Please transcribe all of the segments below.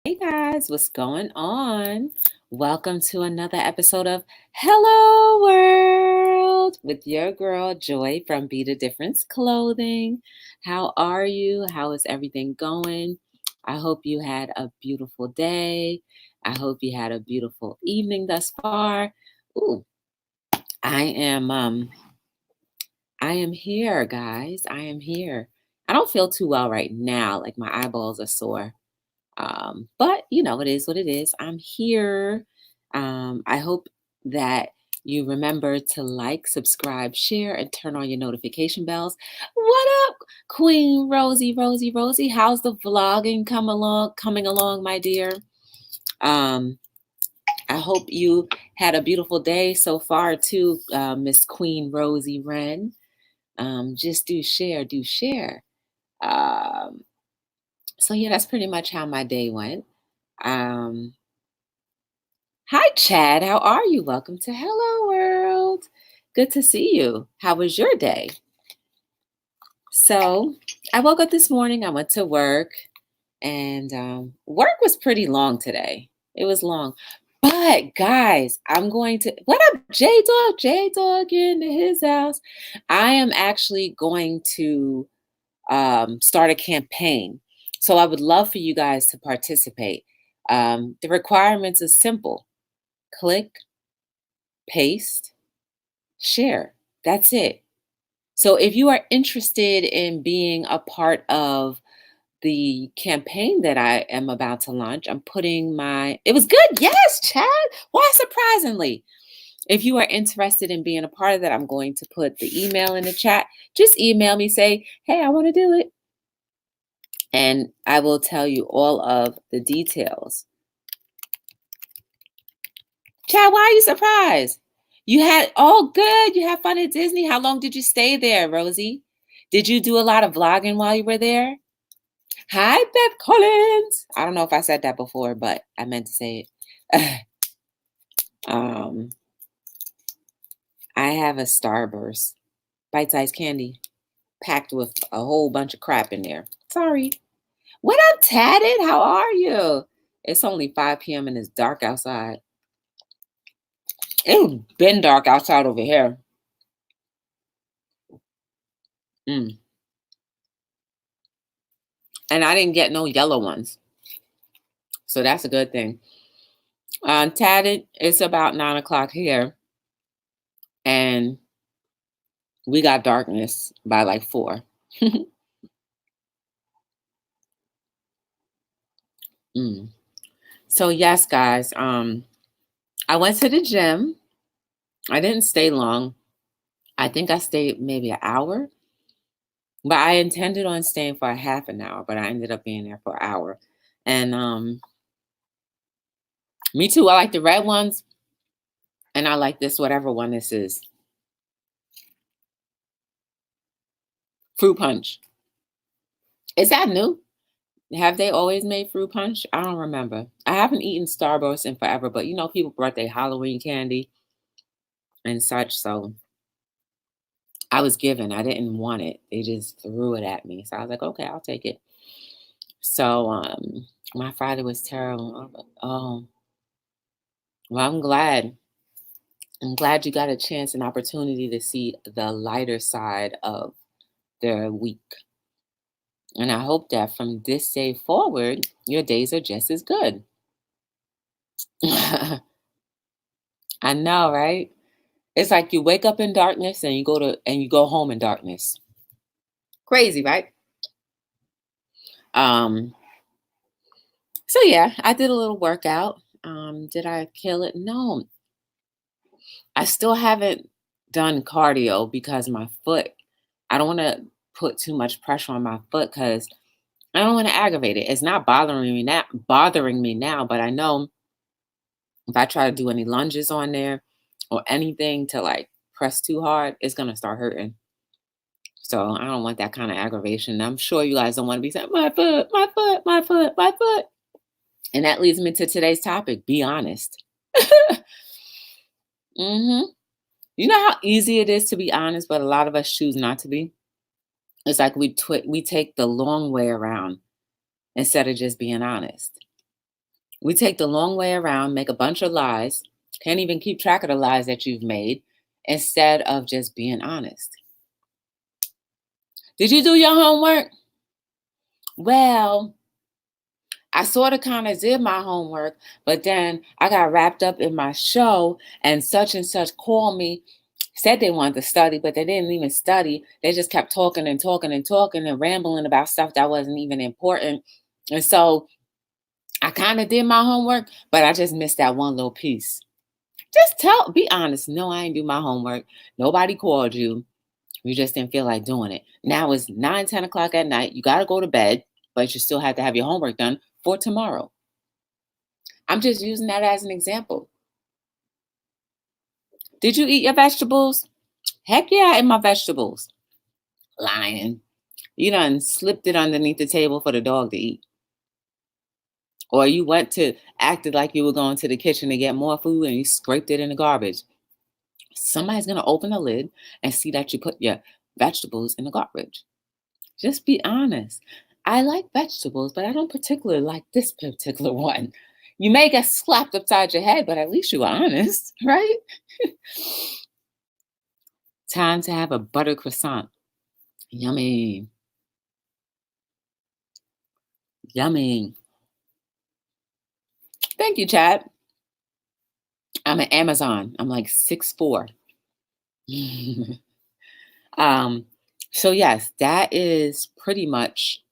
Hey guys, what's going on? Welcome to another episode of Hello World with your girl Joy from Be the Difference Clothing. How are you? How is everything going? I hope you had a beautiful day. I hope you had a beautiful evening thus far. Ooh, I am I am here, guys. I am here. I don't feel too well right now, like my eyeballs are sore. But it is what it is. I'm here. I hope that you remember to like, subscribe, share, and turn on your notification bells. What up, Queen Rosie, Rosie, Rosie? How's the vlogging coming along, my dear? Um, I hope you had a beautiful day so far, too, Miss Queen Rosie Wren. Just do share, do share. Um, so yeah, that's pretty much how my day went. Um, Hi, Chad. How are you? Welcome to Hello World. Good to see you. How was your day? So, I woke up this morning. I went to work, and work was pretty long today. It was long. But, guys, I'm going to. What up, J Dog? J Dog into his house. I am actually going to start a campaign. So, I would love for you guys to participate. The requirements are simple: click, paste, share. That's it. So if you are interested in being a part of the campaign that I am about to launch, I'm putting it was good. Yes, Chad. Why surprisingly? If you are interested in being a part of that, I'm going to put the email in the chat. Just email me, say, hey, I want to do it. And I will tell you all of the details. Chad, why are you surprised? Good. You had fun at Disney. How long did you stay there, Rosie? Did you do a lot of vlogging while you were there? Hi, Beth Collins. I don't know if I said that before, but I meant to say it. um, I have a Starburst bite-sized candy packed with a whole bunch of crap in there. Sorry. What up, Tatted? How are you? It's only 5 p.m. and it's dark outside. It's been dark outside over here. Mm. And I didn't get no yellow ones. So that's a good thing. Tatted, it's about 9 o'clock here. And we got darkness by like 4. Mm. So yes, guys, I went to the gym. I didn't stay long. I think I stayed maybe an hour, but I intended on staying for a half an hour, but I ended up being there for an hour. And me too. I like the red ones, and I like this whatever one this is. Fruit punch. Is that new? Have they always made fruit punch? I don't remember. I haven't eaten Starburst in forever, but people brought their Halloween candy and such, so I was given. I didn't want it. They just threw it at me. So I was like, okay, I'll take it. So my Friday was terrible. I was like, oh, well, I'm glad. I'm glad you got a chance and opportunity to see the lighter side of their week. And I hope that from this day forward, your days are just as good. I know, right? It's like you wake up in darkness and you go home in darkness. Crazy, right? Um, so yeah, I did a little workout. Did I kill it? No. I still haven't done cardio because my foot, I don't want to put too much pressure on my foot because I don't want to aggravate it. It's not bothering me now, but I know if I try to do any lunges on there or anything to like press too hard, it's gonna start hurting. So I don't want that kind of aggravation. I'm sure you guys don't want to be saying, my foot, my foot, my foot, my foot. And that leads me to today's topic. Be honest. hmm You know how easy it is to be honest, but a lot of us choose not to be. It's like we take the long way around instead of just being honest. We take the long way around, make a bunch of lies, can't even keep track of the lies that you've made, instead of just being honest. Did you do your homework? Well, I sort of kind of did my homework, but then I got wrapped up in my show, and such called me, said they wanted to study, but they didn't even study. They just kept talking and talking and talking and rambling about stuff that wasn't even important. And so I kind of did my homework, but I just missed that one little piece. Just be honest. No, I ain't do my homework. Nobody called you. You just didn't feel like doing it. Now it's 9, 10 o'clock at night. You got to go to bed, but you still have to have your homework done for tomorrow. I'm just using that as an example. Did you eat your vegetables? Heck yeah, I ate my vegetables. Lying. You done slipped it underneath the table for the dog to eat. Or you acted like you were going to the kitchen to get more food and you scraped it in the garbage. Somebody's going to open the lid and see that you put your vegetables in the garbage. Just be honest. I like vegetables, but I don't particularly like this particular one. You may get slapped upside your head, but at least you were honest, right? Time to have a butter croissant. Yummy. Yummy. Thank you, Chad. I'm at Amazon. I'm like 6'4". So yes, that is pretty much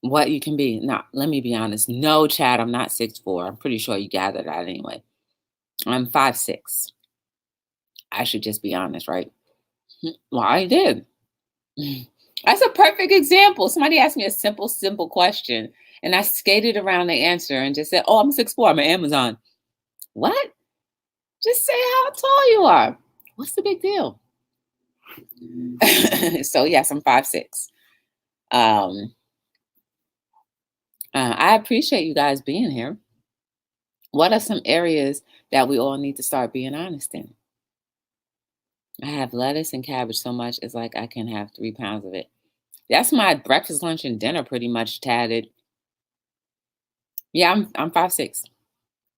what you can be. Now, let me be honest. No, Chad, I'm not 6'4". I'm pretty sure you gathered that anyway. I'm 5'6". I should just be honest, right? Well, I did. That's a perfect example. Somebody asked me a simple question, and I skated around the answer and just said, "Oh, I'm 6'4". I'm at Amazon." What? Just say how tall you are. What's the big deal? So yes, I'm 5'6". I appreciate you guys being here. What are some areas that we all need to start being honest in? I have lettuce and cabbage so much, it's like I can have 3 pounds of it. That's my breakfast, lunch, and dinner pretty much tatted. Yeah, I'm 5'6".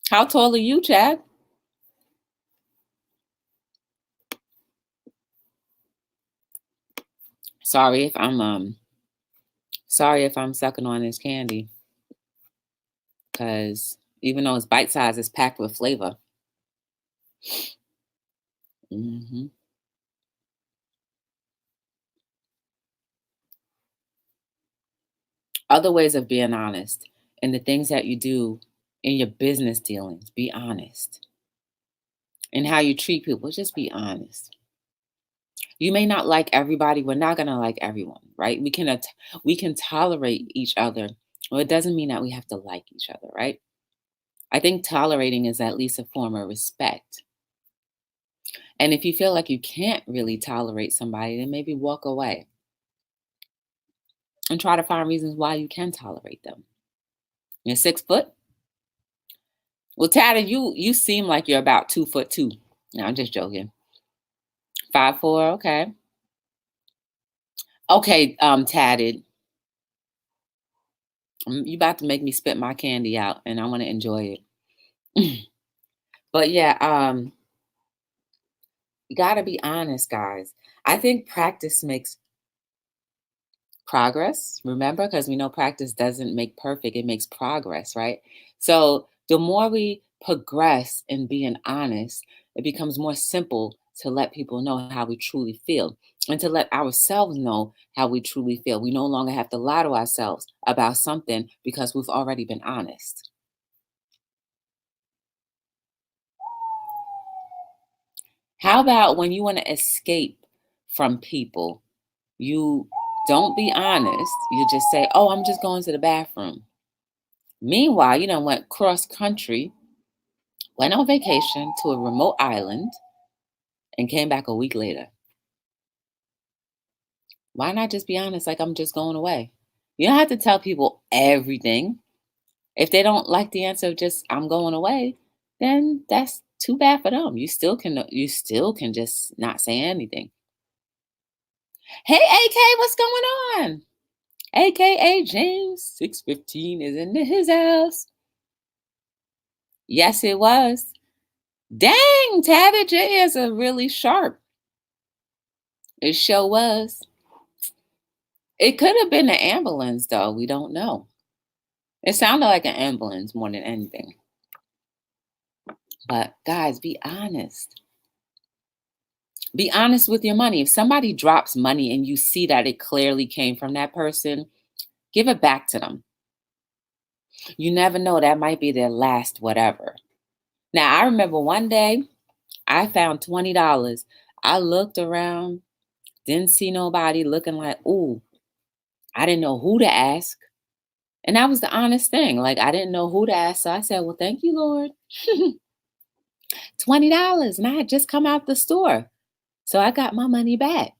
How tall are you, Chad? Sorry if I'm sucking on this candy, because even though it's bite size, it's packed with flavor. hmm Other ways of being honest in the things that you do in your business dealings, be honest. In how you treat people, just be honest. You may not like everybody. We're not gonna like everyone, right? We can tolerate each other. Well, it doesn't mean that we have to like each other, right? I think tolerating is at least a form of respect. And if you feel like you can't really tolerate somebody, then maybe walk away and try to find reasons why you can tolerate them. You're 6 foot. Well, Tata, you seem like you're about 2'2". No, I'm just joking. 5'4". Okay. Okay, tatted. You about to make me spit my candy out, and I want to enjoy it. But yeah, you got to be honest, guys. I think practice makes progress. Remember, because we know practice doesn't make perfect; it makes progress, right? So the more we progress in being honest, it becomes more simple to let people know how we truly feel and to let ourselves know how we truly feel. We no longer have to lie to ourselves about something because we've already been honest. How about when you want to escape from people, you don't be honest. You just say, "Oh, I'm just going to the bathroom." Meanwhile, you done went cross country, went on vacation to a remote island, and came back a week later. Why not just be honest? Like, I'm just going away. You don't have to tell people everything. If they don't like the answer of just "I'm going away," then that's too bad for them. You still can just not say anything. Hey, AK, what's going on? AKA James 615 is in his house. Yes, it was. Dang, Tatted J is a really sharp. It sure was. It could have been an ambulance, though. We don't know. It sounded like an ambulance more than anything. But guys, be honest. Be honest with your money. If somebody drops money and you see that it clearly came from that person, give it back to them. You never know. That might be their last whatever. Now, I remember one day I found $20. I looked around, didn't see nobody, looking like, ooh, I didn't know who to ask. And that was the honest thing. Like, I didn't know who to ask. So I said, well, thank you, Lord. $20. And I had just come out the store. So I got my money back.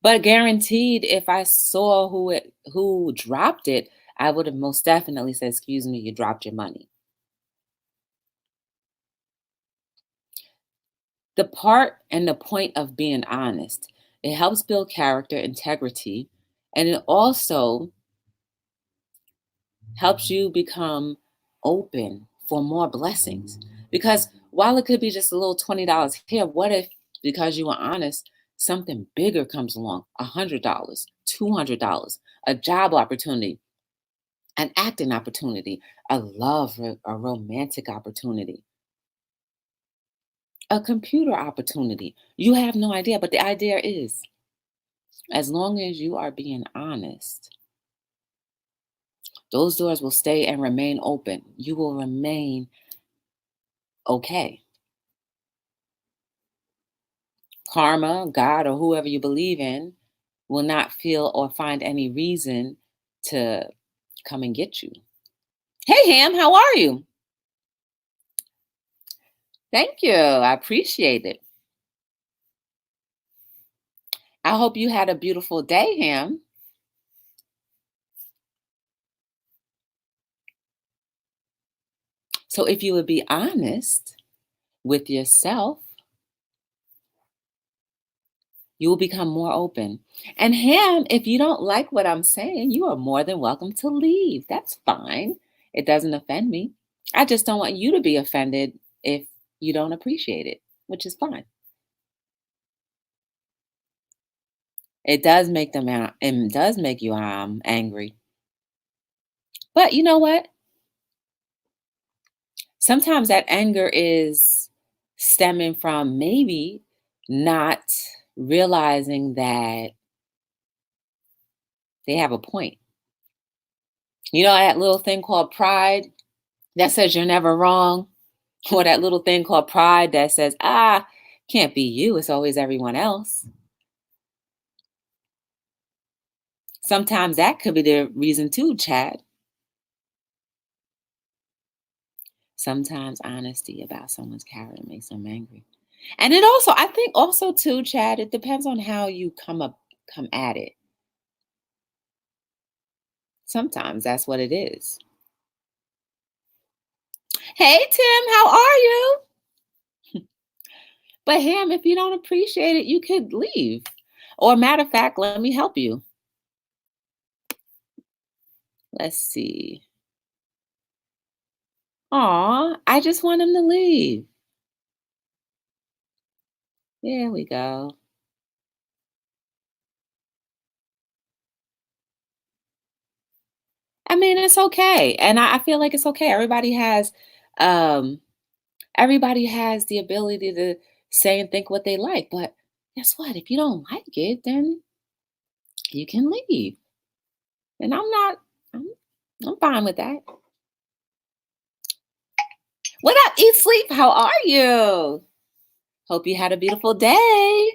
But guaranteed, if I saw who dropped it, I would have most definitely said, excuse me, you dropped your money. The part and the point of being honest, it helps build character, integrity, and it also helps you become open for more blessings. Because while it could be just a little $20 here, what if, because you were honest, something bigger comes along, $100, $200, a job opportunity, an acting opportunity, a love, a romantic opportunity, a computer opportunity. You have no idea, but the idea is, as long as you are being honest, those doors will stay and remain open. You will remain okay. Karma, God, or whoever you believe in will not feel or find any reason to come and get you. Hey, Ham, how are you? Thank you. I appreciate it. I hope you had a beautiful day, Ham. So if you would be honest with yourself, you will become more open. And Ham, if you don't like what I'm saying, you are more than welcome to leave. That's fine. It doesn't offend me. I just don't want you to be offended if you don't appreciate it, which is fine. It does make them out, it does make you angry. But you know what? Sometimes that anger is stemming from maybe not realizing that they have a point. You know that little thing called pride that says you're never wrong? Or that little thing called pride that says, can't be you, it's always everyone else. Sometimes that could be the reason too, Chad. Sometimes honesty about someone's character makes them angry. And it also, I think also too, Chad, it depends on how you come at it. Sometimes that's what it is. Hey Tim, how are you? But Ham, if you don't appreciate it, you could leave. Or matter of fact, let me help you. Let's see. Aw, I just want him to leave. There we go. I mean, it's okay. And I feel like it's okay. Um everybody has the ability to say and think what they like. But guess what? If you don't like it, then you can leave. And I'm, I'm fine with that. What up, Eat Sleep? How are you? Hope you had a beautiful day.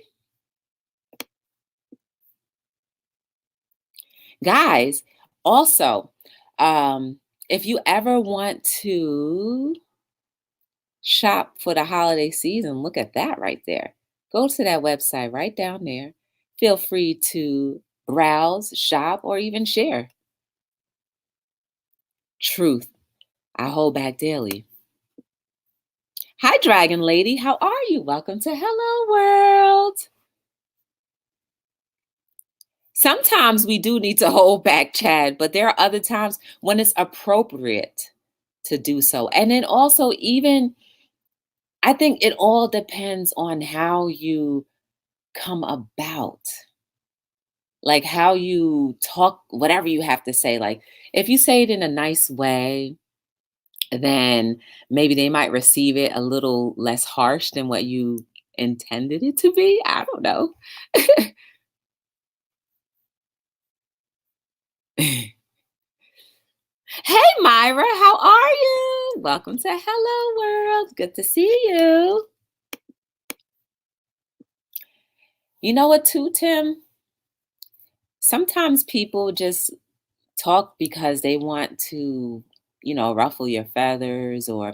Guys, also, if you ever want to shop for the holiday season, look at that right there. Go to that website right down there. Feel free to browse, shop, or even share. Truth, I hold back daily. Hi, Dragon Lady. How are you? Welcome to Hello World. Sometimes we do need to hold back, Chad, but there are other times when it's appropriate to do so. And then also, even I think it all depends on how you come about, like how you talk, whatever you have to say. Like, if you say it in a nice way, then maybe they might receive it a little less harsh than what you intended it to be. I don't know. Hey, Myra, how are you? Welcome to Hello World. Good to see you. You know what, too, Tim? Sometimes people just talk because they want to, ruffle your feathers, or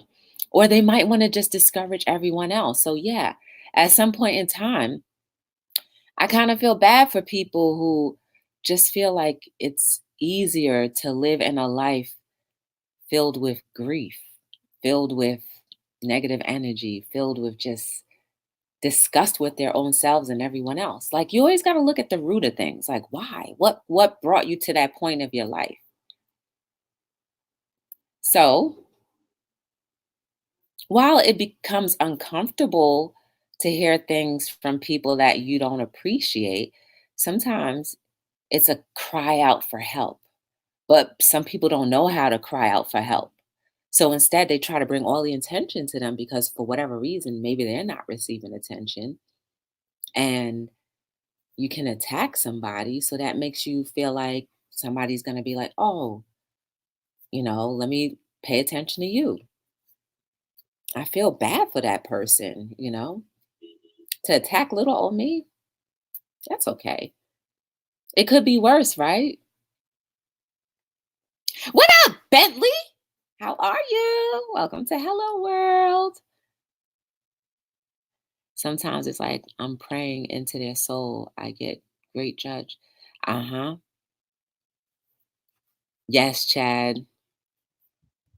they might want to just discourage everyone else. So yeah, at some point in time, I kind of feel bad for people who just feel like it's easier to live in a life filled with grief, filled with negative energy, filled with just disgust with their own selves and everyone else. Like, you always got to look at the root of things. Like, why? What brought you to that point of your life? So, while it becomes uncomfortable to hear things from people that you don't appreciate, sometimes it's a cry out for help. But some people don't know how to cry out for help. So instead, they try to bring all the attention to them because for whatever reason, maybe they're not receiving attention. And you can attack somebody. So that makes you feel like somebody's going to be like, oh, let me pay attention to you. I feel bad for that person. To attack little old me, that's okay. It could be worse, right? What up, Bentley? How are you? Welcome to Hello World. Sometimes it's like I'm praying into their soul. I get great judge. Uh-huh. Yes, Chad.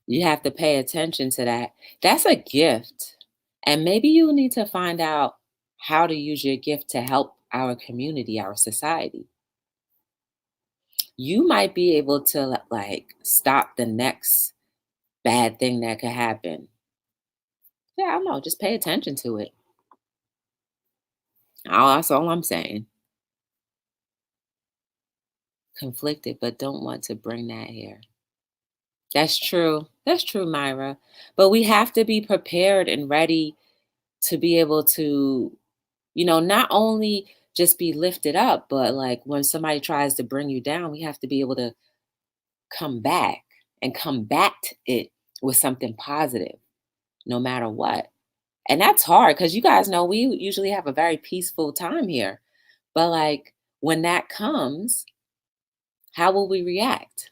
You have to pay attention to that. That's a gift. And maybe you need to find out how to use your gift to help our community, our society. You might be able to like stop the next bad thing that could happen. Yeah, I don't know. Just pay attention to it. That's all I'm saying. Conflicted, but don't want to bring that here. That's true. That's true, Myra. But we have to be prepared and ready to be able to, not only just be lifted up, but like when somebody tries to bring you down, we have to be able to come back and combat it with something positive, no matter what. And that's hard because you guys know we usually have a very peaceful time here. But like when that comes, how will we react?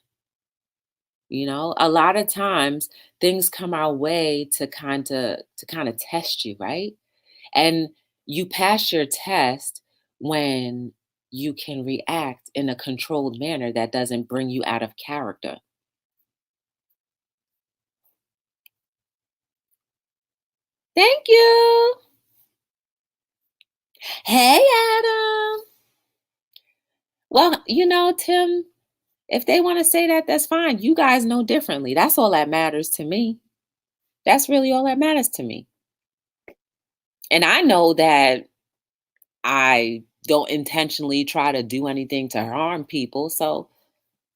A lot of times things come our way to kind of test you, right? And you pass your test when you can react in a controlled manner that doesn't bring you out of character. Thank you. Hey, Adam. Well, Tim, if they want to say that, that's fine. You guys know differently. That's all that matters to me. That's really all that matters to me. And I know that I don't intentionally try to do anything to harm people. So,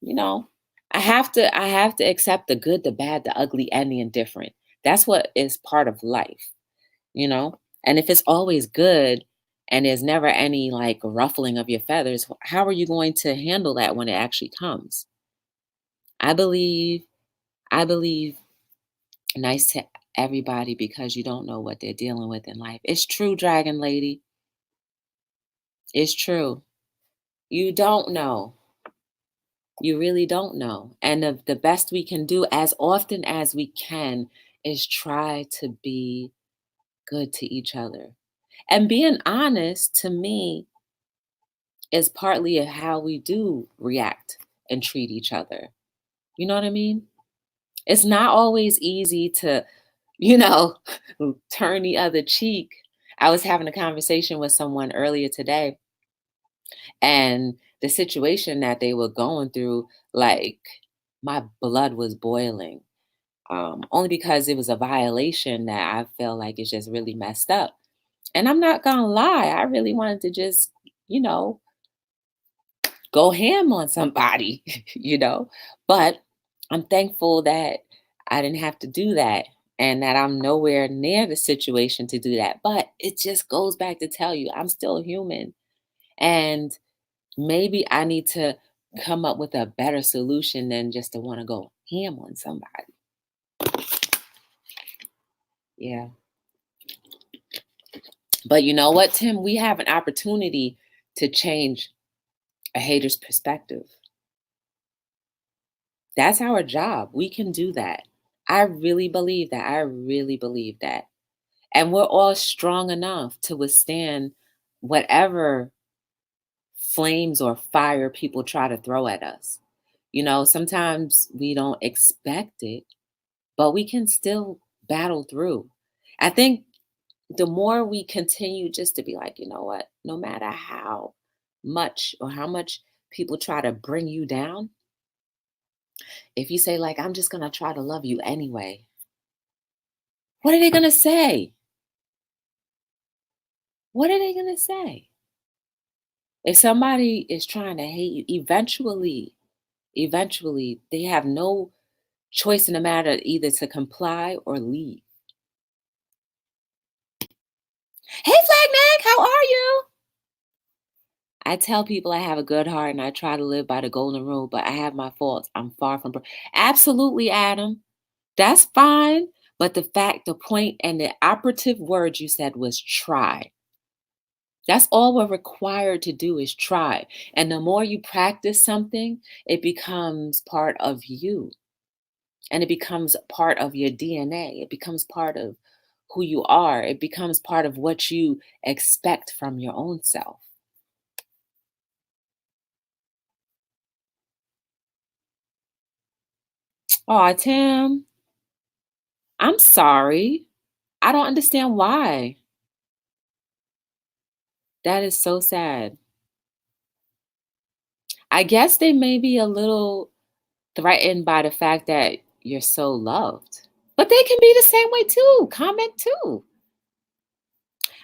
you know, I have to accept the good, the bad, the ugly, and the indifferent. That's what is part of life, you know? And if it's always good and there's never any like ruffling of your feathers, how are you going to handle that when it actually comes? I believe I believe nice to everybody because you don't know what they're dealing with in life. It's true, Dragon Lady. It's true. You don't know. You really don't know. And the best we can do as often as we can is try to be good to each other. And being honest to me is partly of how we do react and treat each other. You know what I mean? It's not always easy to, you know, turn the other cheek. I was having a conversation with someone earlier today, and the situation that they were going through, like my blood was boiling. Only because it was a violation that I feel like is just really messed up. And I'm not gonna lie, I really wanted to just, you know, go ham on somebody, But I'm thankful that I didn't have to do that and that I'm nowhere near the situation to do that. But it just goes back to tell you, I'm still human. And maybe I need to come up with a better solution than just to want to go ham on somebody. Yeah. But you know what, Tim? We have an opportunity to change a hater's perspective. That's our job. We can do that. I really believe that. I really believe that. And we're all strong enough to withstand whatever flames or fire people try to throw at us. Sometimes we don't expect it, but we can still battle through. I think the more we continue just to be like, you know what, no matter how much or how much people try to bring you down, if you say, like, I'm just going to try to love you anyway, what are they going to say? What are they going to say? If somebody is trying to hate you, eventually, they have no choice in the matter either to comply or leave. Hey, Flag how are you? I tell people I have a good heart and I try to live by the golden rule, but I have my faults. I'm far from absolutely, Adam. That's fine. But the point, and the operative word you said was try. That's all we're required to do is try. And the more you practice something, it becomes part of you. And it becomes part of your DNA. It becomes part of who you are. It becomes part of what you expect from your own self. Oh, Tim, I'm sorry. I don't understand why. That is so sad. I guess they may be a little threatened by the fact that you're so loved. But they can be the same way too. Comment too.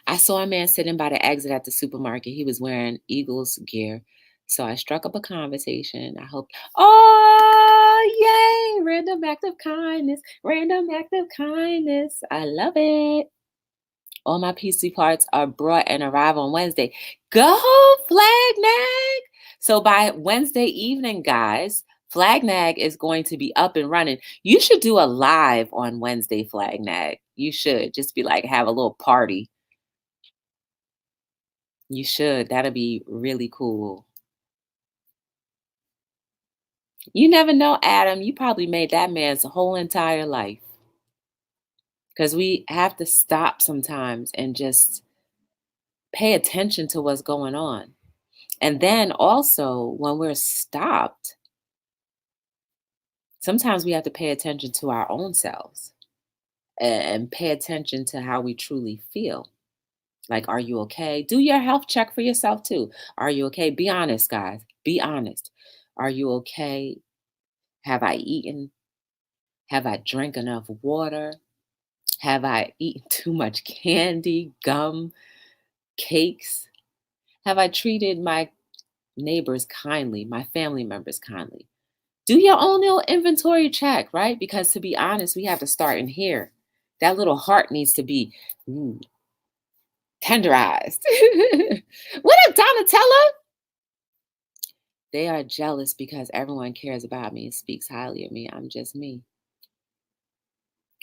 I saw a man sitting by the exit at the supermarket. He was wearing Eagles gear. So I struck up a conversation. I hope, oh, yay, random act of kindness, random act of kindness. I love it. All my PC parts are brought and arrive on Wednesday. Go Flag. So by Wednesday evening, guys, Flag is going to be up and running. You should do a live on Wednesday, Flag. You should just be like, have a little party. You should. That'll be really cool. You never know, Adam. You probably made that man's whole entire life. Because we have to stop sometimes and just pay attention to what's going on. And then also, when we're stopped, sometimes we have to pay attention to our own selves and pay attention to how we truly feel. Like, are you okay? Do your health check for yourself too. Are you okay? Be honest, guys. Be honest. Are you okay? Have I eaten? Have I drank enough water? Have I eaten too much candy, gum, cakes? Have I treated my neighbors kindly, my family members kindly? Do your own little inventory check, right? Because to be honest, we have to start in here. That little heart needs to be tenderized. What up, Donatella? They are jealous because everyone cares about me and speaks highly of me. I'm just me.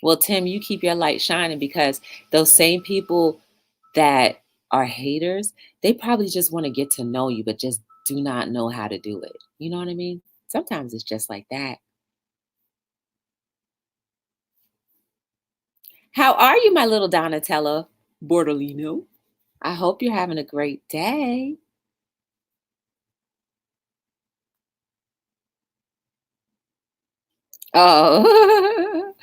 Well, Tim, you keep your light shining because those same people that are haters, they probably just want to get to know you, but just do not know how to do it. You know what I mean? Sometimes it's just like that. How are you, my little Donatella Bordolino? I hope you're having a great day. Oh,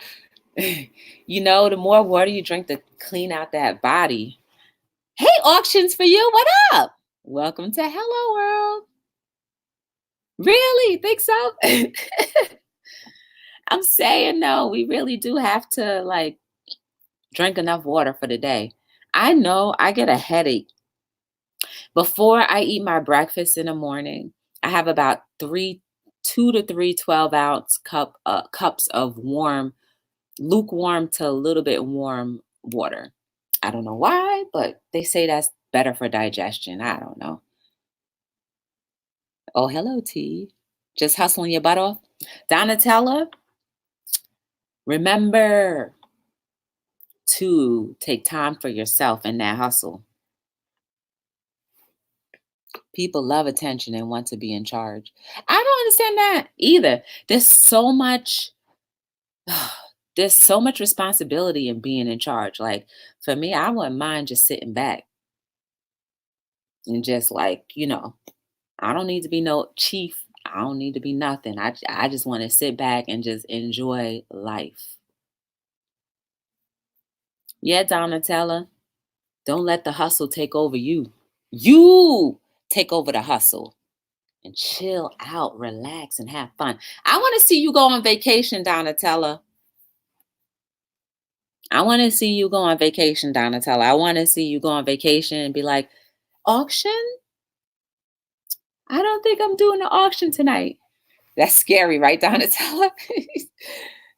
the more water you drink to clean out that body. Hey, auctions for you. What up? Welcome to Hello World. Really? Think so? I'm saying no, we really do have to like drink enough water for the day. I know I get a headache before I eat my breakfast in the morning. I have about 2 to 3 12-ounce cups of lukewarm to a little bit warm water. I don't know why, but they say that's better for digestion. I don't know. Oh, hello, T. Just hustling your butt off. Donatella, remember to take time for yourself in that hustle. People love attention and want to be in charge. I don't understand that either. There's so much responsibility in being in charge. Like for me, I wouldn't mind just sitting back and just I don't need to be no chief. I don't need to be nothing. I just want to sit back and just enjoy life. Yeah, Donatella, don't let the hustle take over you. You take over the hustle and chill out, relax, and have fun. I want to see you go on vacation, Donatella. I want to see you go on vacation, Donatella. I want to see you go on vacation and be like, auction? I don't think I'm doing the auction tonight. That's scary, right, Donatella?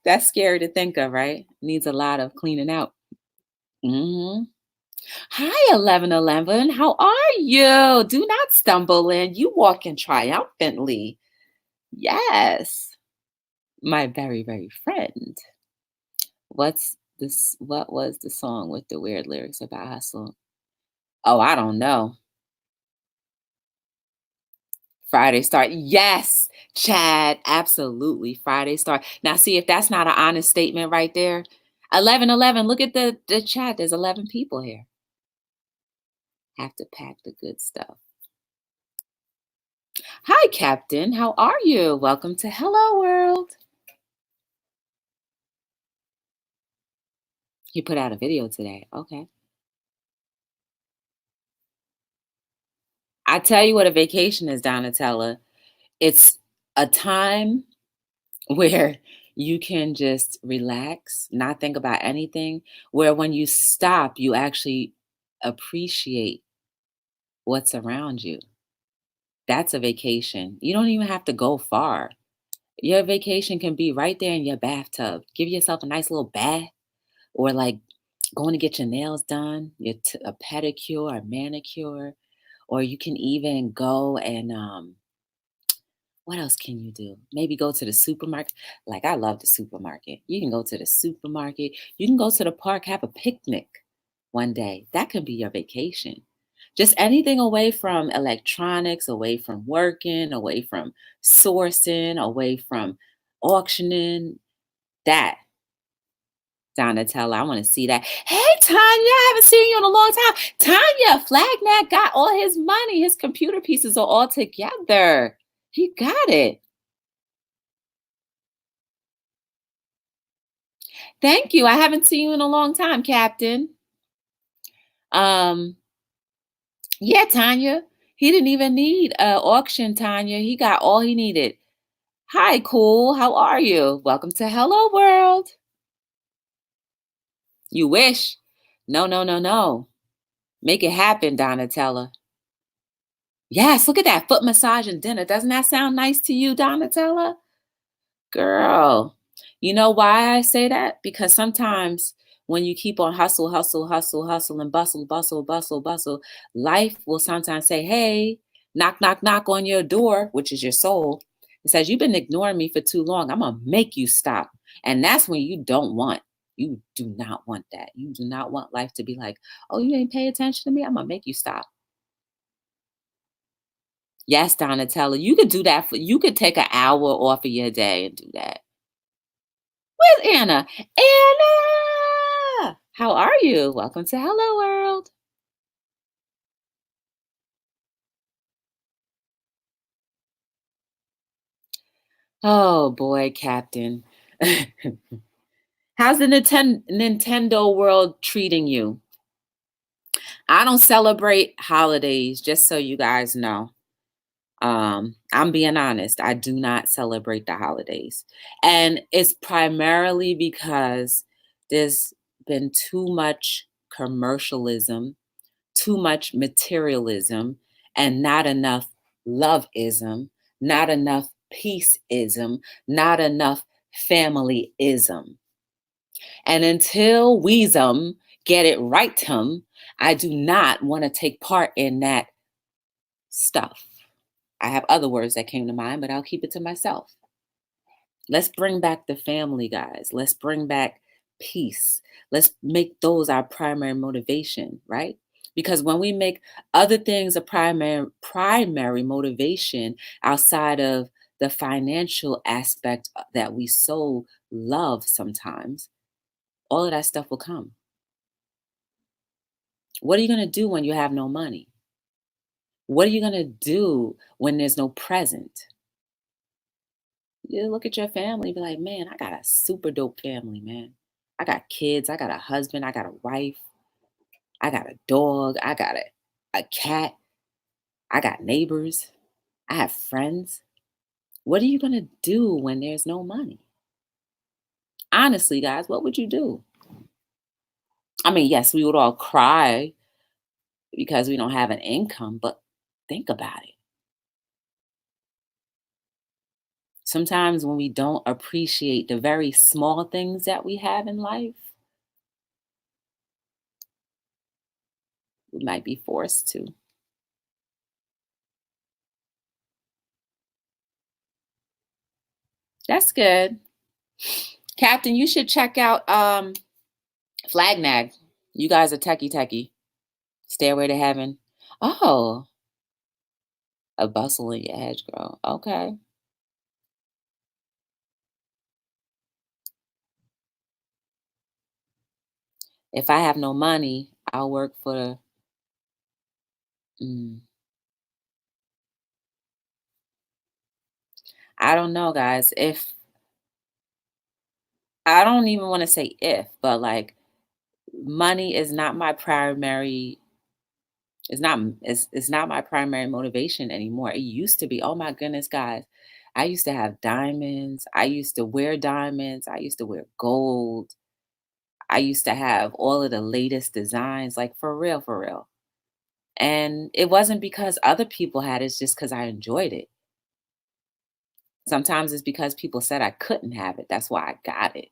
That's scary to think of, right? Needs a lot of cleaning out. Hmm. Hi, 1111. How are you? Do not stumble in. You walk in triumphantly. Yes, my very, very friend. What's this? What was the song with the weird lyrics about hustle? Oh, I don't know. Friday start. Yes, Chad. Absolutely. Friday start. Now, see if that's not an honest statement right there. 1111. Look at the chat. There's 11 people here. Have to pack the good stuff. Hi, Captain. How are you? Welcome to Hello World. He put out a video today. Okay. I tell you what a vacation is, Donatella. It's a time where you can just relax, not think about anything, where when you stop, you actually appreciate what's around you. That's a vacation. You don't even have to go far. Your vacation can be right there in your bathtub. Give yourself a nice little bath or like going to get your nails done, a pedicure or manicure, or you can even go and what else can you do? Maybe go to the supermarket. Like I love the supermarket. You can go to the supermarket. You can go to the park, have a picnic one day. That could be your vacation. Just anything away from electronics, away from working, away from sourcing, away from auctioning. That, Donatella, I want to see that. Hey, Tanya, I haven't seen you in a long time. Tanya, Flagnac got all his money. His computer pieces are all together. He got it. Thank you. I haven't seen you in a long time, Captain. Um, yeah, Tanya. He didn't even need an auction, Tanya. He got all he needed. Hi, cool. How are you? Welcome to Hello World. You wish. No, no, no, no. Make it happen, Donatella. Yes, look at that foot massage and dinner. Doesn't that sound nice to you, Donatella? Girl, you know why I say that? Because sometimes when you keep on hustle, hustle, hustle, hustle, and bustle, bustle, bustle, bustle, life will sometimes say, hey, knock, knock, knock on your door, which is your soul. It says, you've been ignoring me for too long. I'm going to make you stop. And that's when you do not want that. You do not want life to be like, oh, you ain't pay attention to me. I'm going to make you stop. Yes, Donatella, you could do that. You could take an hour off of your day and do that. Where's Anna? Anna! How are you? Welcome to Hello World. Oh boy, Captain. How's the Nintendo world treating you? I don't celebrate holidays, just so you guys know. I'm being honest, I do not celebrate the holidays. And it's primarily because there's been too much commercialism, too much materialism, and not enough loveism, not enough peaceism, not enough familyism. And until we'sum get it right, I do not want to take part in that stuff. I have other words that came to mind, but I'll keep it to myself. Let's bring back the family, guys. Let's bring back peace. Let's make those our primary motivation, right? Because when we make other things a primary motivation outside of the financial aspect that we so love sometimes, all of that stuff will come. What are you going to do when you have no money? What are you going to do when there's no present? You look at your family, be like, man, I got a super dope family, man. I got kids, I got a husband, I got a wife, I got a dog, I got a cat, I got neighbors, I have friends. What are you going to do when there's no money? Honestly, guys, what would you do? I mean, yes, we would all cry because we don't have an income, but think about it. Sometimes when we don't appreciate the very small things that we have in life, we might be forced to. That's good. Captain, you should check out Flagnag. You guys are techie. Stairway to Heaven. Oh, a bustling edge girl. Okay. If I have no money, I'll work for the. Mm, I don't know, guys. If I don't even want to say if, but like money is not my primary. It's not my primary motivation anymore. It used to be. Oh my goodness, guys. I used to have diamonds. I used to wear diamonds. I used to wear gold. I used to have all of the latest designs, like for real, for real. And it wasn't because other people had it, it's just because I enjoyed it. Sometimes it's because people said I couldn't have it. That's why I got it.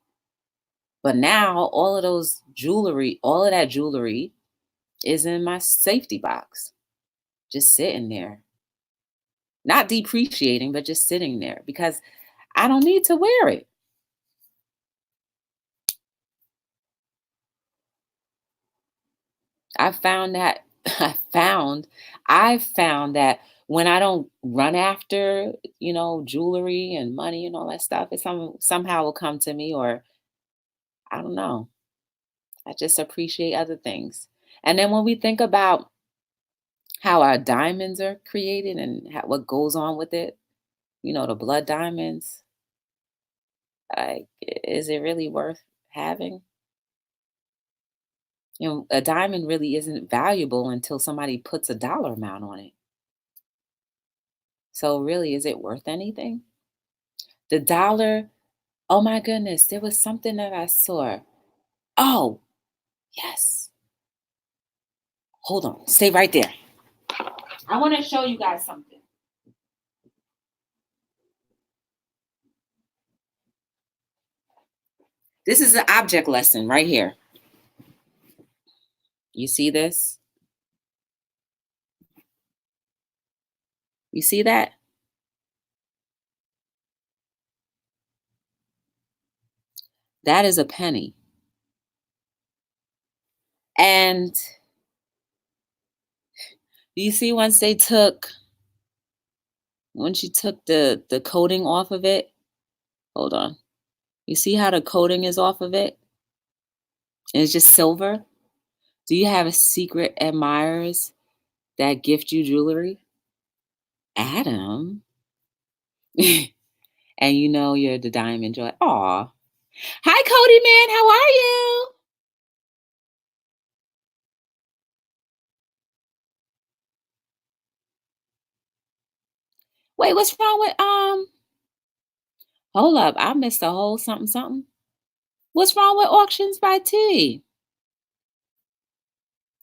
But now all of that jewelry is in my safety box, just sitting there. Not depreciating, but just sitting there because I don't need to wear it. I found that I found that when I don't run after, jewelry and money and all that stuff, it somehow will come to me, or I don't know. I just appreciate other things. And then when we think about how our diamonds are created and what goes on with it, the blood diamonds, like, is it really worth having? A diamond really isn't valuable until somebody puts a dollar amount on it. So really, is it worth anything? The dollar, oh my goodness, there was something that I saw. Oh, yes. Hold on. Stay right there. I want to show you guys something. This is an object lesson right here. You see this? You see that? That is a penny. And you see once you took the coating off of it, hold on. You see how the coating is off of it? And it's just silver? Do you have secret admirers that gift you jewelry? Adam. And you're the diamond joy. Aw. Hi, Cody man. How are you? Wait, what's wrong with hold up, I missed a whole something something. What's wrong with auctions by T?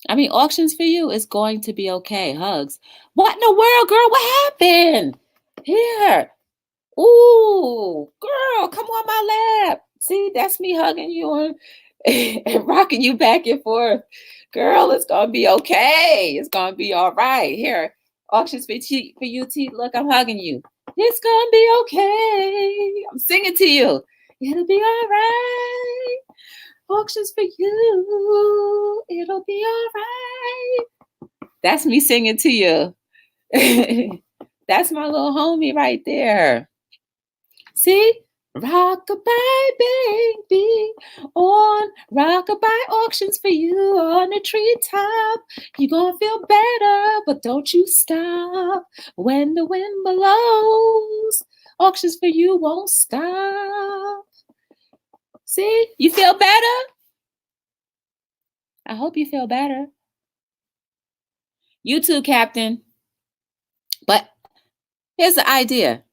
I mean, auctions for you is going to be okay. Hugs. What in the world, girl? What happened? Here. Ooh, girl, come on my lap. See, that's me hugging you and rocking you back and forth. Girl, it's gonna be okay. It's gonna be all right. Here, auctions for you, T. Look, I'm hugging you. It's gonna be okay. I'm singing to you. It'll be all right. Auctions for you. It'll be all right. That's me singing to you. That's my little homie right there. See? Rockabye baby on rockabye auctions for you on the treetop. You gonna feel better, but don't you stop when the wind blows. Auctions for you won't stop. See? You feel better? I hope you feel better. You too, Captain. But here's the idea.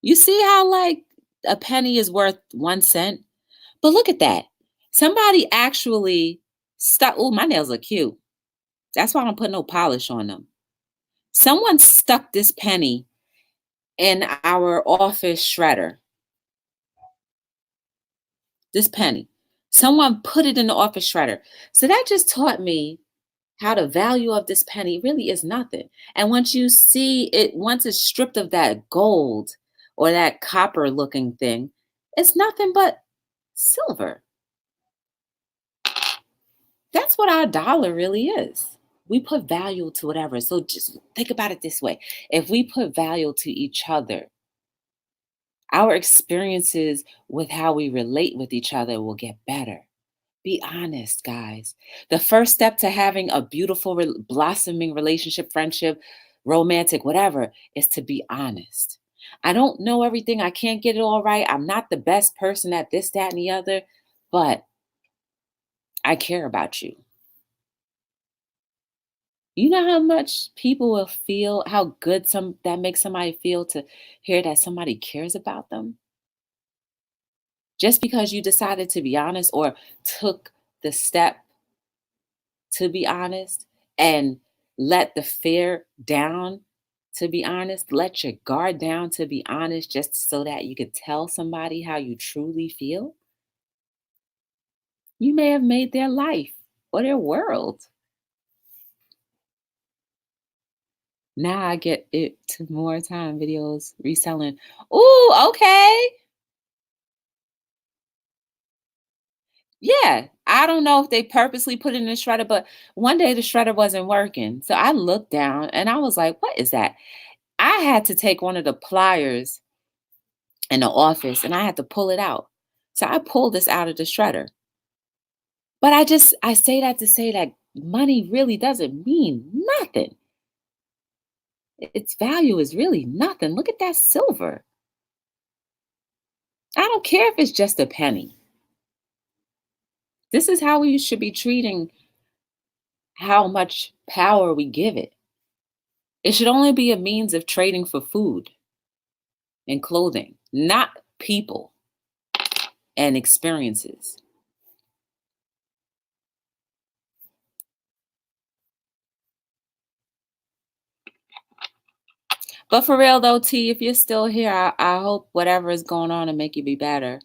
You see how like a penny is worth 1 cent? But look at that. Somebody actually stuck. Oh, my nails are cute. That's why I don't put no polish on them. Someone stuck this penny in our office shredder. This penny. Someone put it in the office shredder. So that just taught me how the value of this penny really is nothing. And once you see it, once it's stripped of that gold or that copper looking thing, it's nothing but silver. That's what our dollar really is. We put value to whatever. So just think about it this way. If we put value to each other, our experiences with how we relate with each other will get better. Be honest, guys. The first step to having a beautiful, blossoming relationship, friendship, romantic, whatever, is to be honest. I don't know everything. I can't get it all right. I'm not the best person at this, that, and the other, but I care about you. You know how much people will feel, how good some that makes somebody feel to hear that somebody cares about them? Just because you decided to be honest or took the step to be honest and let the fear down to be honest, let your guard down to be honest, just so that you could tell somebody how you truly feel, you may have made their life or their world. Now I get it to more time videos reselling. Ooh, okay. Yeah, I don't know if they purposely put it in the shredder, but one day the shredder wasn't working. So I looked down and I was like, what is that? I had to take one of the pliers in the office and I had to pull it out. So I pulled this out of the shredder. But I say that to say that money really doesn't mean nothing. Its value is really nothing. Look at that silver. I don't care if it's just a penny. This is how we should be treating how much power we give it. It should only be a means of trading for food and clothing, not people and experiences. But for real though, T, if you're still here, I hope whatever is going on to make you be better.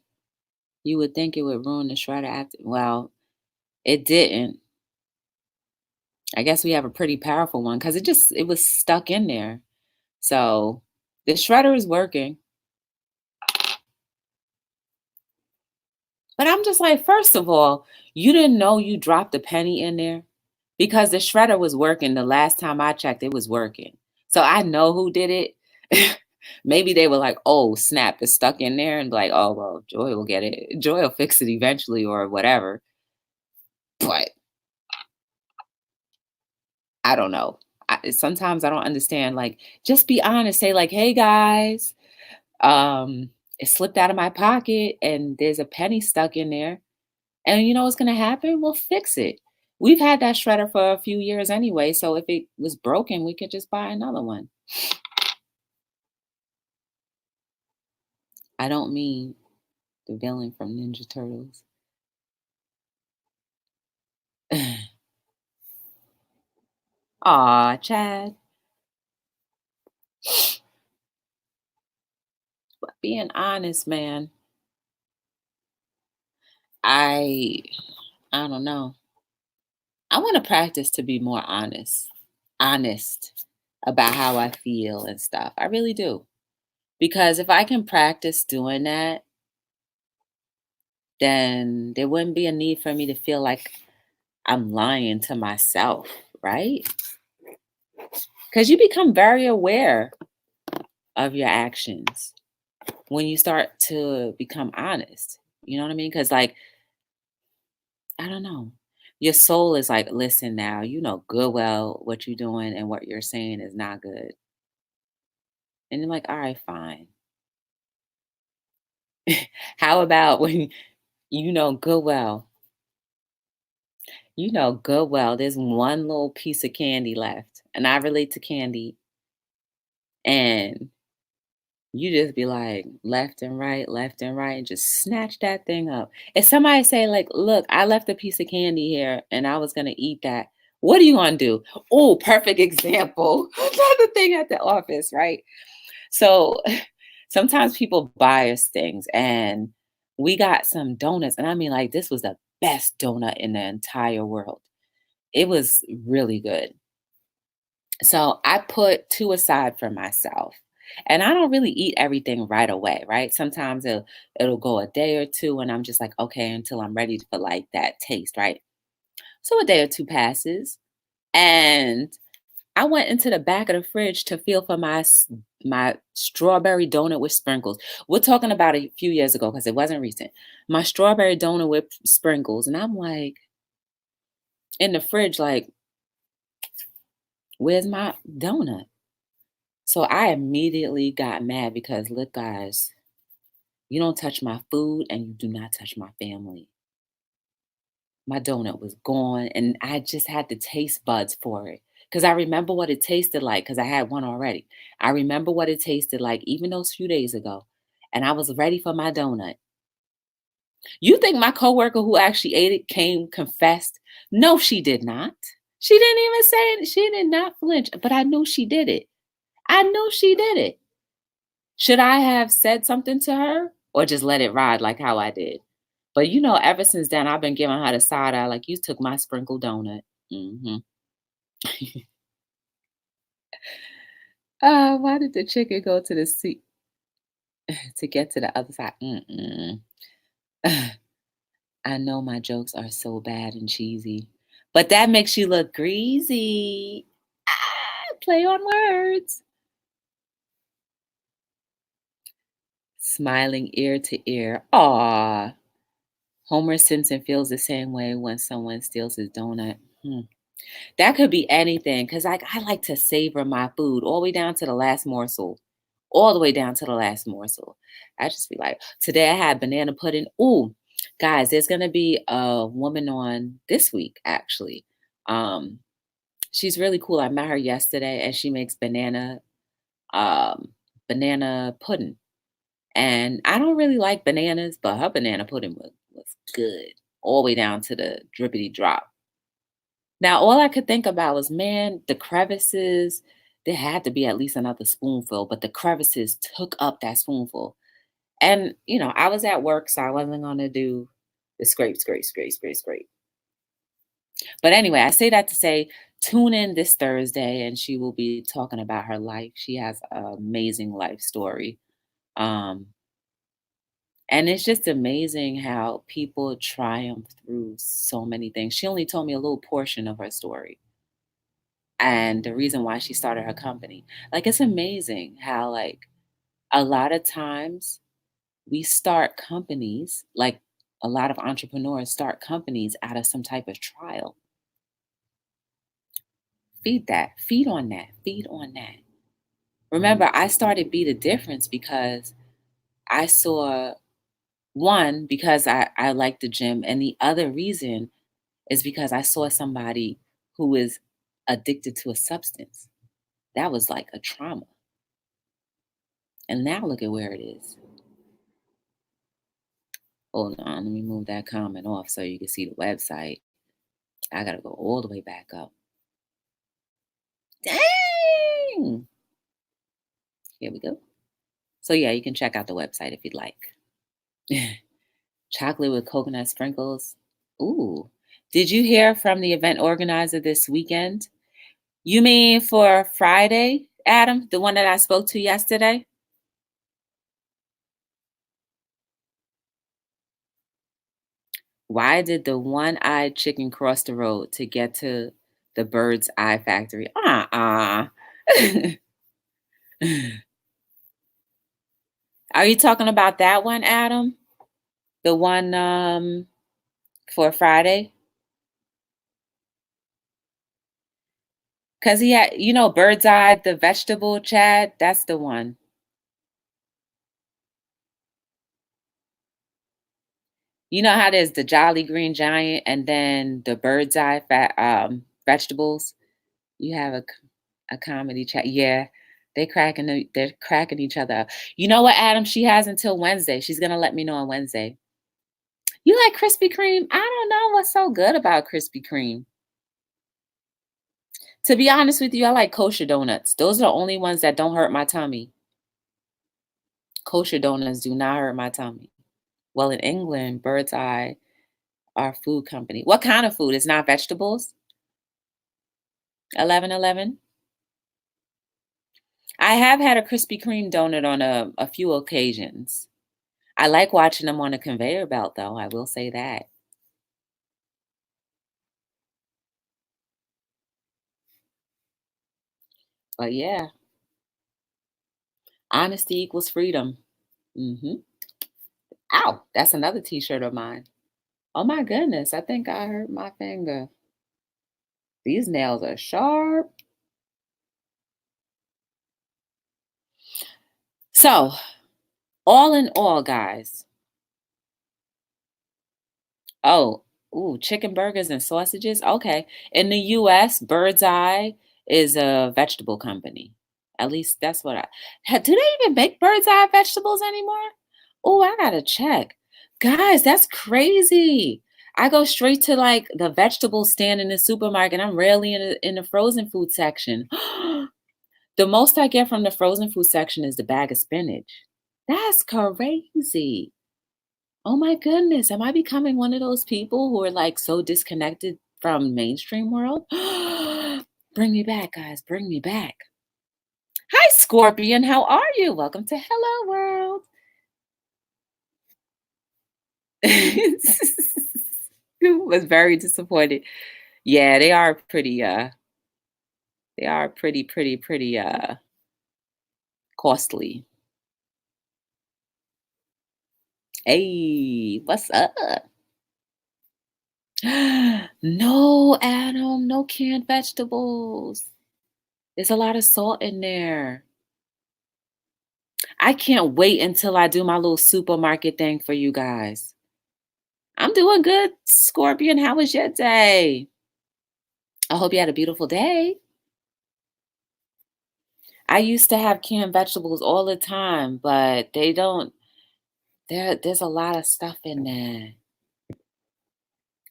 You would think it would ruin the shredder after. Well, it didn't. I guess we have a pretty powerful one because it was stuck in there. So the shredder is working. But I'm just like, first of all, you didn't know you dropped a penny in there because the shredder was working. The last time I checked, it was working. So I know who did it. Maybe they were like, oh, snap, it's stuck in there. And be like, oh, well, Joy will get it. Joy will fix it eventually or whatever. But I don't know. Sometimes I don't understand. Like, just be honest. Say, like, hey, guys, it slipped out of my pocket and there's a penny stuck in there. And you know what's gonna happen? We'll fix it. We've had that shredder for a few years anyway, so if it was broken, we could just buy another one. I don't mean the villain from Ninja Turtles. Aw, Chad. But being honest, man, I I don't know. I want to practice to be more honest about how I feel and stuff. I really do. Because if I can practice doing that, then there wouldn't be a need for me to feel like I'm lying to myself, right? Because you become very aware of your actions when you start to become honest. You know what I mean? Because, like, I don't know. Your soul is like, listen now, you know good well what you're doing and what you're saying is not good. And you're like, all right, fine. How about when you know good well, there's one little piece of candy left. And I relate to candy. And you just be like left and right, and just snatch that thing up. If somebody say, like, look, I left a piece of candy here and I was gonna eat that, what are you gonna do? Oh, perfect example. Another thing at the office, right? So sometimes people buy us things and we got some donuts, and I mean, like, this was the best donut in the entire world. It was really good. So I put two aside for myself. And I don't really eat everything right away, right? Sometimes it'll go a day or two and I'm just like, okay, until I'm ready for like that taste, right? So a day or two passes and I went into the back of the fridge to feel for my strawberry donut with sprinkles. We're talking about a few years ago because it wasn't recent. My strawberry donut with sprinkles, and I'm like in the fridge, like, where's my donut? So I immediately got mad because, look, guys, you don't touch my food and you do not touch my family. My donut was gone and I just had the taste buds for it because I remember what it tasted like because I had one already. I remember what it tasted like even those few days ago, and I was ready for my donut. You think my coworker who actually ate it came confessed? No, she did not. She didn't even say it. She did not flinch, but I knew she did it. I knew she did it. Should I have said something to her or just let it ride like how I did? But ever since then, I've been giving her the side eye, like, you took my sprinkled donut. Hmm. Why did the chicken go to the seat to get to the other side? Mm-mm. I know my jokes are so bad and cheesy, but that makes you look greasy. Play on words. Smiling ear to ear. Aw. Homer Simpson feels the same way when someone steals his donut. Hmm. That could be anything, cause like, I like to savor my food all the way down to the last morsel. All the way down to the last morsel. I just be like, "Today I had banana pudding." Ooh, guys, there's gonna be a woman on this week, actually. Um, she's really cool. I met her yesterday, and she makes um, banana pudding. And I don't really like bananas, but her banana pudding was good, all the way down to the drippity drop. Now, all I could think about was, man, the crevices, there had to be at least another spoonful, but the crevices took up that spoonful. And, I was at work, so I wasn't going to do the scrape, scrape, scrape, scrape, scrape. But anyway, I say that to say, tune in this Thursday and she will be talking about her life. She has an amazing life story. Um, and it's just amazing how people triumph through so many things. She only told me a little portion of her story and the reason why she started her company. Like, it's amazing how, like, a lot of times we start companies, like a lot of entrepreneurs start companies out of some type of trial. Feed that, feed on that, feed on that. Remember, I started Be the Difference because I saw one, because I like the gym, and the other reason is because I saw somebody who is addicted to a substance. That was like a trauma. And now look at where it is. Hold on, let me move that comment off so you can see the website. I gotta go all the way back up. Dang! Here we go. So yeah, you can check out the website if you'd like. Chocolate with coconut sprinkles. Ooh. Did you hear from the event organizer this weekend? You mean for Friday, Adam? The one that I spoke to yesterday? Why did the one-eyed chicken cross the road to get to the bird's eye factory? Are you talking about that one, Adam? The one for Friday? Because he had, bird's eye, the vegetable, Chad. That's the one. You know how there's the Jolly Green Giant and then the bird's eye vegetables? You have a comedy chat. Yeah, they're cracking each other up. You know what, Adam? She has until Wednesday. She's gonna let me know on Wednesday. You like Krispy Kreme? I don't know what's so good about Krispy Kreme. To be honest with you, I like kosher donuts. Those are the only ones that don't hurt my tummy. Kosher donuts do not hurt my tummy. Well, in England, Bird's Eye, our food company. What kind of food? It's not vegetables? 1111? I have had a Krispy Kreme donut on a few occasions. I like watching them on a conveyor belt, though. I will say that. But yeah, honesty equals freedom. Ow, that's another T-shirt of mine. Oh my goodness, I think I hurt my finger. These nails are sharp. So, all in all, guys. Oh, ooh, chicken burgers and sausages. Okay. In the US, Bird's Eye is a vegetable company. At least that's what do they even make Bird's Eye vegetables anymore? Oh, I gotta check. Guys, that's crazy. I go straight to like the vegetable stand in the supermarket. I'm rarely in the frozen food section. The most I get from the frozen food section is the bag of spinach. That's crazy. Oh my goodness, am I becoming one of those people who are like so disconnected from mainstream world? Bring me back, guys. Bring me back. Hi, Scorpion. How are you? Welcome to Hello World. Was very disappointed. Yeah, they are pretty costly. Hey, what's up? No, Adam, no canned vegetables. There's a lot of salt in there. I can't wait until I do my little supermarket thing for you guys. I'm doing good, Scorpion. How was your day? I hope you had a beautiful day. I used to have canned vegetables all the time, but they don't there's a lot of stuff in there.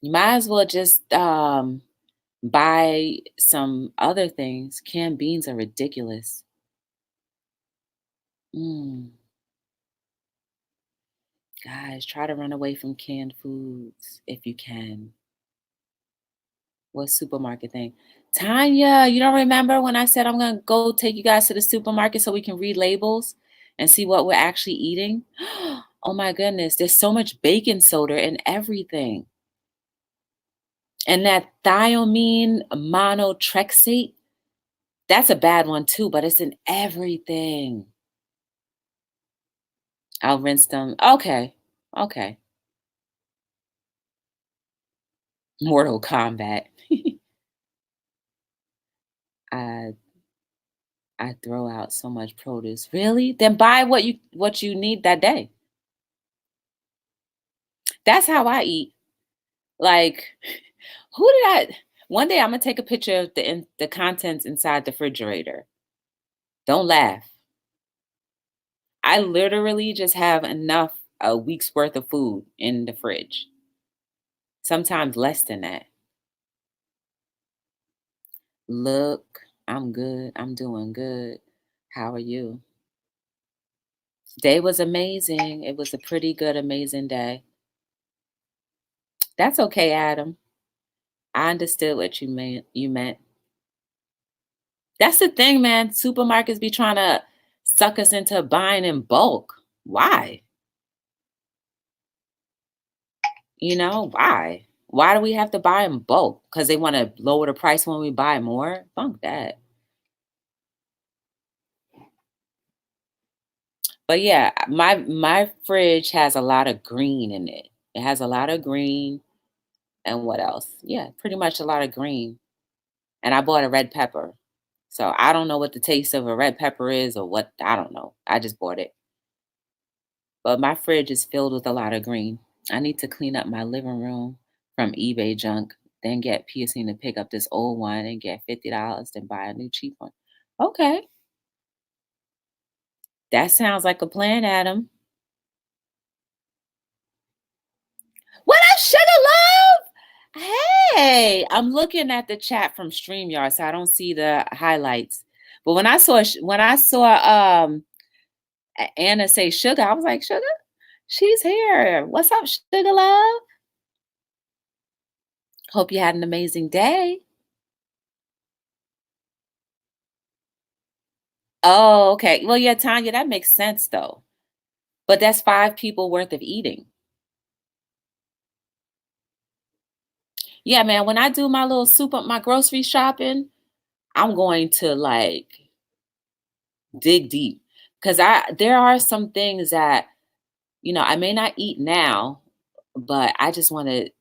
You might as well just buy some other things. Canned beans are ridiculous. Mm. Guys, try to run away from canned foods if you can. What supermarket thing? Tanya, you don't remember when I said I'm going to go take you guys to the supermarket so we can read labels and see what we're actually eating? Oh my goodness, there's so much baking soda in everything. And that thiamine monotrexate, that's a bad one too, but it's in everything. I'll rinse them. Okay. Okay. Mortal Kombat. I I throw out so much produce. Really? Then buy what you need that day. That's how I eat. Like, who did I? One day I'm gonna take a picture of the contents inside the refrigerator. Don't laugh. I literally just have enough. a week's worth of food in the fridge. Sometimes less than that. Look, I'm good. I'm doing good. How are you? Day was amazing. It was a pretty good, amazing day. That's okay, Adam. I understood what you meant. That's the thing, man. Supermarkets be trying to suck us into buying in bulk. Why? Why? Why do we have to buy in bulk? Because they want to lower the price when we buy more? Funk that. But yeah, my fridge has a lot of green in it. It has a lot of green and what else? Yeah, pretty much a lot of green. And I bought a red pepper. So I don't know what the taste of a red pepper is or what, I don't know. I just bought it. But my fridge is filled with a lot of green. I need to clean up my living room from eBay junk, then get piercing to pick up this old one and get $50, then buy a new cheap one. Okay. That sounds like a plan, Adam. What up, Sugar Love? Hey, I'm looking at the chat from StreamYard, so I don't see the highlights. But when I saw Anna say sugar, I was like, Sugar, she's here. What's up, Sugar Love? Hope you had an amazing day. Oh, okay. Well, yeah, Tanya, that makes sense though. But that's 5 people worth of eating. Yeah, man, when I do my little my grocery shopping, I'm going to like dig deep because I there are some things that, I may not eat now, but I just want to,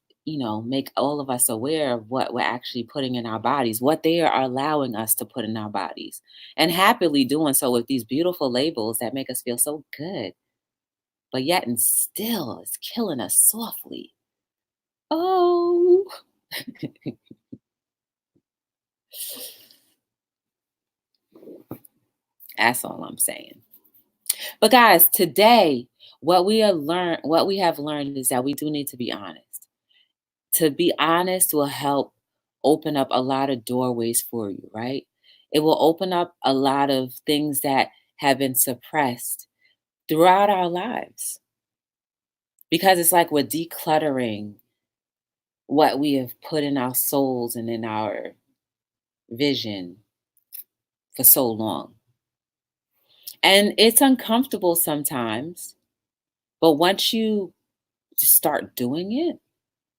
make all of us aware of what we're actually putting in our bodies, what they are allowing us to put in our bodies, and happily doing so with these beautiful labels that make us feel so good, but yet and still it's killing us softly. Oh, that's all I'm saying. But guys, today, what we have learned is that we do need to be honest. To be honest will help open up a lot of doorways for you, right? It will open up a lot of things that have been suppressed throughout our lives because it's like we're decluttering what we have put in our souls and in our vision for so long. And it's uncomfortable sometimes, but once you just start doing it,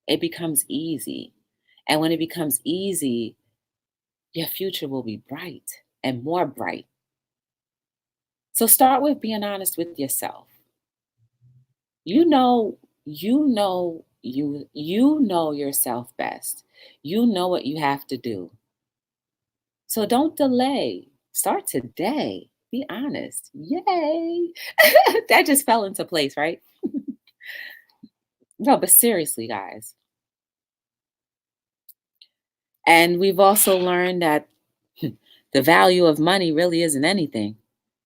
it becomes easy. And when it becomes easy, your future will be bright and more bright. So start with being honest with yourself. You know yourself best. You know what you have to do. So don't delay. Start today. Be honest. Yay. That just fell into place, right? No, but seriously, guys. And we've also learned that the value of money really isn't anything.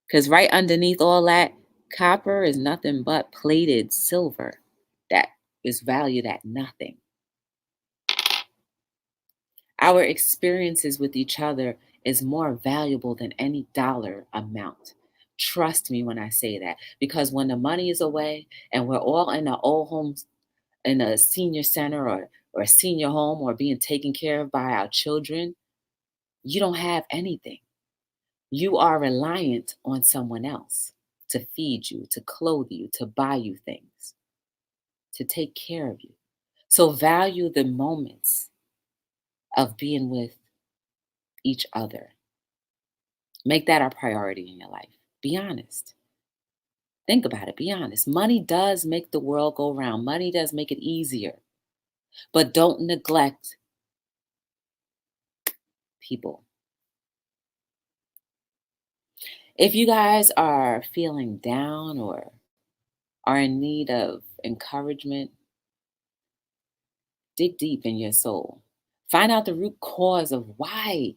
Because right underneath all that, copper is nothing but plated silver that is valued at nothing. Our experiences with each other is more valuable than any dollar amount. Trust me when I say that, because when the money is away and we're all in our old homes, in a senior center or a senior home or being taken care of by our children, you don't have anything. You are reliant on someone else to feed you, to clothe you, to buy you things, to take care of you. So value the moments of being with each other. Make that a priority in your life. Be honest. Think about it. Be honest. Money does make the world go round, money does make it easier, but don't neglect people. If you guys are feeling down or are in need of encouragement, dig deep in your soul. Find out the root cause of why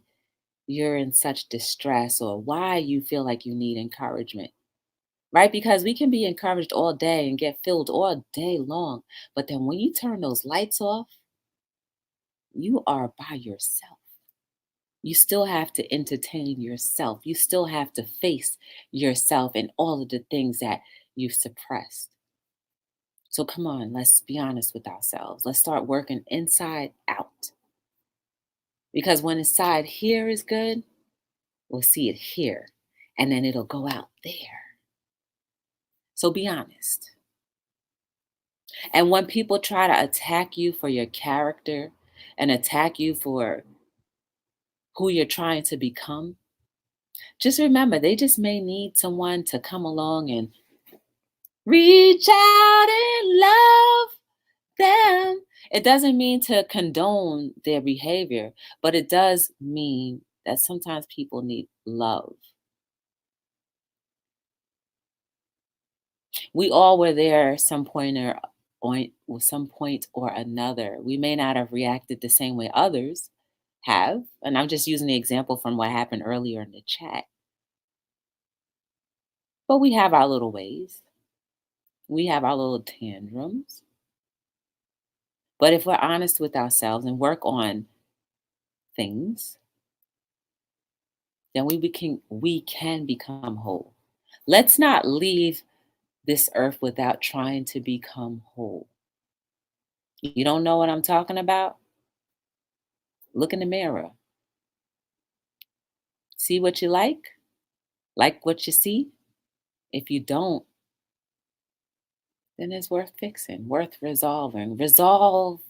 you're in such distress or why you feel like you need encouragement. right? Because we can be encouraged all day and get filled all day long. But then when you turn those lights off, you are by yourself. You still have to entertain yourself. You still have to face yourself and all of the things that you've suppressed. So come on, let's be honest with ourselves. Let's start working inside out. Because when inside here is good, we'll see it here. And then it'll go out there. So be honest. And when people try to attack you for your character and attack you for who you're trying to become, just remember they just may need someone to come along and reach out and love them. It doesn't mean to condone their behavior, but it does mean that sometimes people need love. We all were there some point or another. We may not have reacted the same way others have, and I'm just using the example from what happened earlier in the chat. But we have our little ways. We have our little tantrums. But if we're honest with ourselves and work on things, then we can become whole. Let's not leave this earth without trying to become whole. You don't know what I'm talking about? Look in the mirror. See what you like what you see. If you don't, then it's worth fixing, worth resolving. Resolve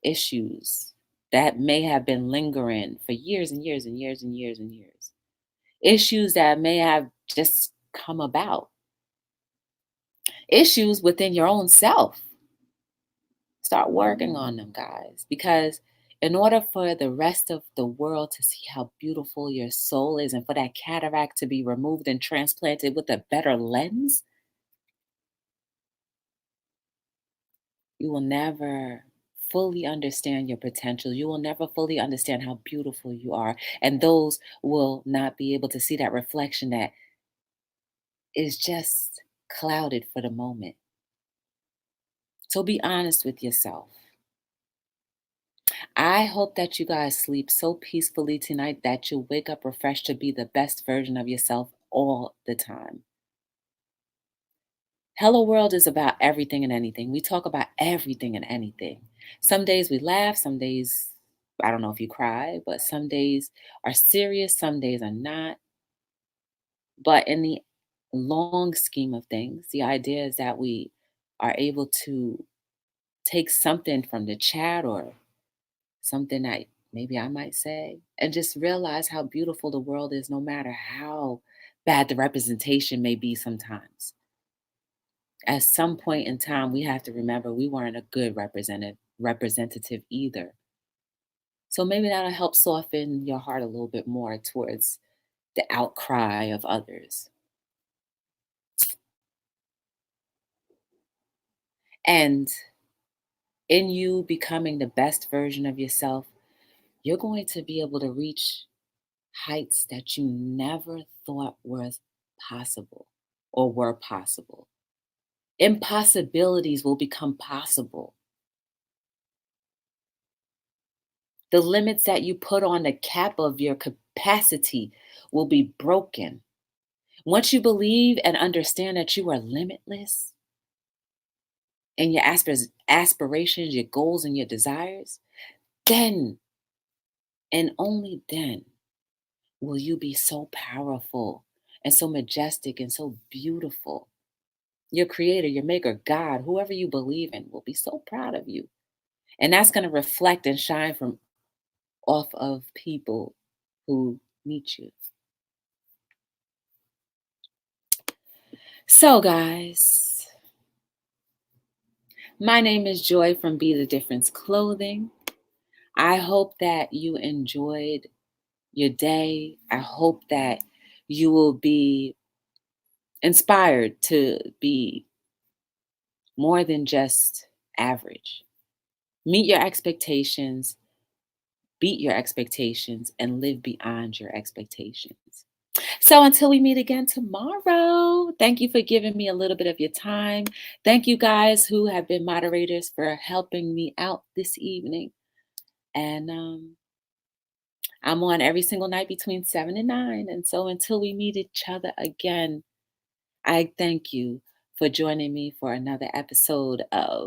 issues that may have been lingering for years and years and years and years and years. Issues that may have just come about. Issues within your own self. Start working on them, guys, because in order for the rest of the world to see how beautiful your soul is and for that cataract to be removed and transplanted with a better lens, you will never fully understand your potential. You will never fully understand how beautiful you are. And those will not be able to see that reflection that is just clouded for the moment. So be honest with yourself. I hope that you guys sleep so peacefully tonight that you wake up refreshed to be the best version of yourself all the time. Hello World is about everything and anything. We talk about everything and anything. Some days we laugh, some days, I don't know if you cry, but some days are serious, some days are not. But in the long scheme of things, the idea is that we are able to take something from the chat or something that maybe I might say, and just realize how beautiful the world is, no matter how bad the representation may be sometimes. At some point in time, we have to remember we weren't a good representative either. So maybe that'll help soften your heart a little bit more towards the outcry of others. And in you becoming the best version of yourself, you're going to be able to reach heights that you never thought was possible or were possible. Impossibilities will become possible. The limits that you put on the cap of your capacity will be broken. Once you believe and understand that you are limitless in your aspirations, your goals, and your desires, then and only then will you be so powerful and so majestic and so beautiful. Your creator, your maker, God, whoever you believe in will be so proud of you. And that's going to reflect and shine from off of people who meet you. So, guys, my name is Joy from Be the Difference Clothing. I hope that you enjoyed your day. I hope that you will be inspired to be more than just average. Meet your expectations, beat your expectations, and live beyond your expectations. So until we meet again tomorrow, thank you for giving me a little bit of your time. Thank you guys who have been moderators for helping me out this evening. And I'm on every single night between 7 and 9. And so until we meet each other again, I thank you for joining me for another episode of